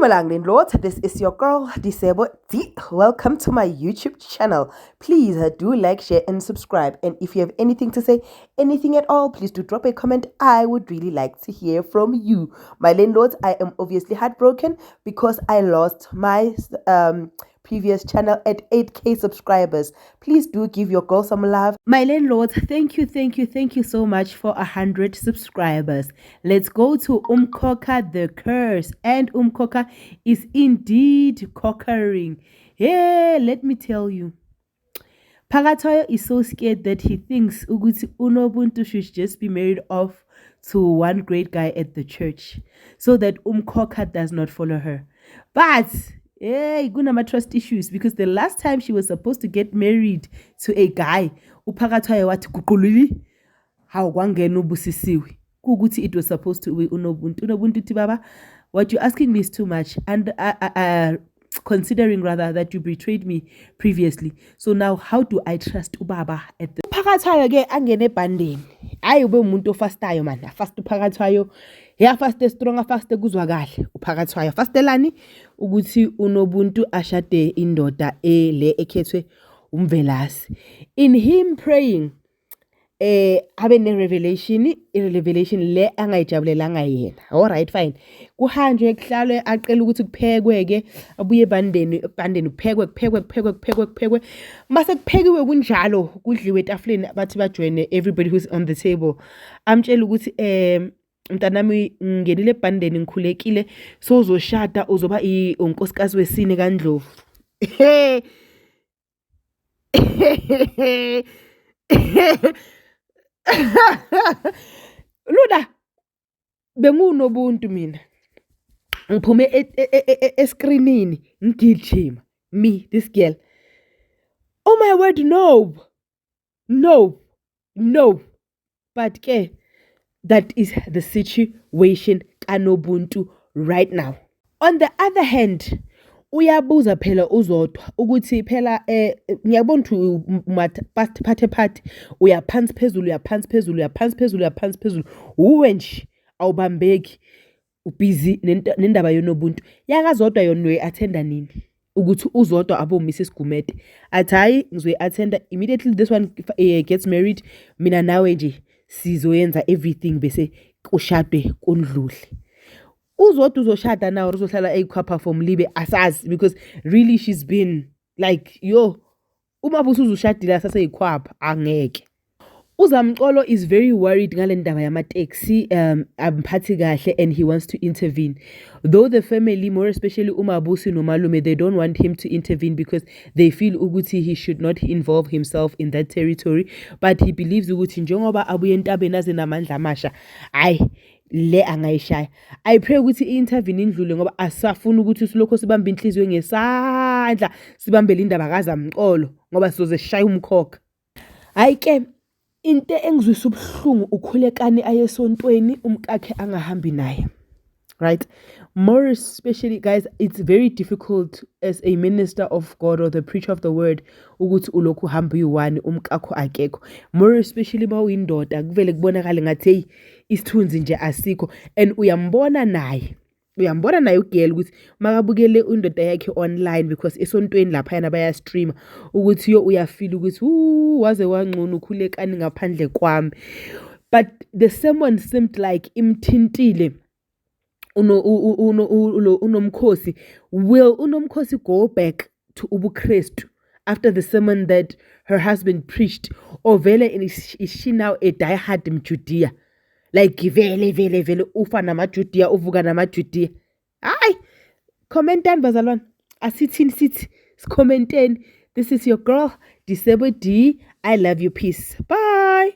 Dumelang Ndlovu, this is your girl Disebo D. Welcome to my YouTube channel. Please do like, share and subscribe. And if you have anything to say, anything at all, please do drop a comment. I would really like to hear from you. My landlords, I am obviously heartbroken because I lost my previous channel at 8k subscribers. Please do give your girl some love. My landlords, thank you so much for 100 subscribers. Let's go to Umkhokha the curse, and Umkhokha is indeed conquering. Yeah, let me tell you, Phakathoyo is so scared that he thinks ukuthi Nobuntu should just be married off to one great guy at the church so that Umkhokha does not follow her. But hey, kunama trust issues, because the last time she was supposed to get married to a guy, uPhakathoyo wathi guqululi how kwangena ubusisiwe kukuthi it was supposed to be Nobuntu ti baba, what you're asking me is too much, and considering rather that you betrayed me previously. So now how do I trust ubaba at the Phakathoyo ke angene ebhandeni? Hayi ube umuntu ofastayo man, fast uPhakathoyo. Yeah, fast strong, fast kuzwakala uPhakathoyo. Fastelani ukuthi uNobuntu ashade indoda le ekhethwe umvelasi. In him praying habe ne revelation le angayijabulelanga yena. All right, fine. Kuhanjwe kuhlalwe aqela ukuthi kuphekweke, abuye ebhandeni kuphekwe. Mase kuphekiwe kunjalo kudliwe etafuleni bathi bajoine everybody who's on the table. Amtshela ukuthi mntanami ngenile ebhandeni ngikhulekile, so uzoshada uzoba unkosikazi wesine kaNdlovu. Luda bengunobuntu mina, ngiphume escreenini ngigijima, me this girl. Oh my word, no, but ke that is the situation kaNobuntu right now. On the other hand, uyabuza phela uzodwa ukuthi phela ngiyabona ukuthi phathe uyaphansi phezulu uwe nje awubambeki, ubusy nendaba yoNobuntu. Yakazodwa yona attenda nini ukuthi uzodwa abo Mrs Gumede athi hayi ngizoyi attenda immediately this one gets married, mina nawe nje sizoyenza everything bese kushadwe kundlule. Uzodwa uzoshada nawe uzohlala eyikhwapha from libe asazi, because really she's been like uma busu uzoshadila saseyikhwapha angeke. Uzamcolo is very worried ngale ndaba yamateksi amphathi kahle, and he wants to intervene, though the family, more especially uMabusi nomalume, they don't want him to intervene because they feel ukuthi he should not involve himself in that territory. But he believes ukuthi njengoba abuye entabeni azinamandla amasha, le angayishaya. I pray ukuthi i-intervene indlule, ngoba asafuna ukuthi silokho sibambe inhliziyo ngesandla sibambele indaba kaZamcolo ngoba sizoze sishaya Umkhokha. Hayi ke into engizwisa ubuhlungu ukhulekani ayesontweni umkakhe angahambi naye. Right? More especially, guys, it's very difficult as a minister of God or the preacher of the word ukuthi ulokhu hamba uyi-one umkakho akekho. More especially ba uyindoda kuvele kubonakala ngathi isithunzi nje asikho, and uyambona naye ugirl ukuthi makabukele indoda yakhe online, because esontweni lapha yana baya stream ukuthi uyafeel ukuthi waze wangcono ukhulekani ngaphandle kwami. But the sermon seemed like imthintile unomkhosi. Will unomkhosi go back to ubuKristu after the sermon that her husband preached, or vele is she now a diehard Judea? Like vele ufa namaJudea uvuka namaJudea. Hayi, commentani bazalwane, asithini sithi commenteni. This is your girl Disebo D. I love you, peace, bye.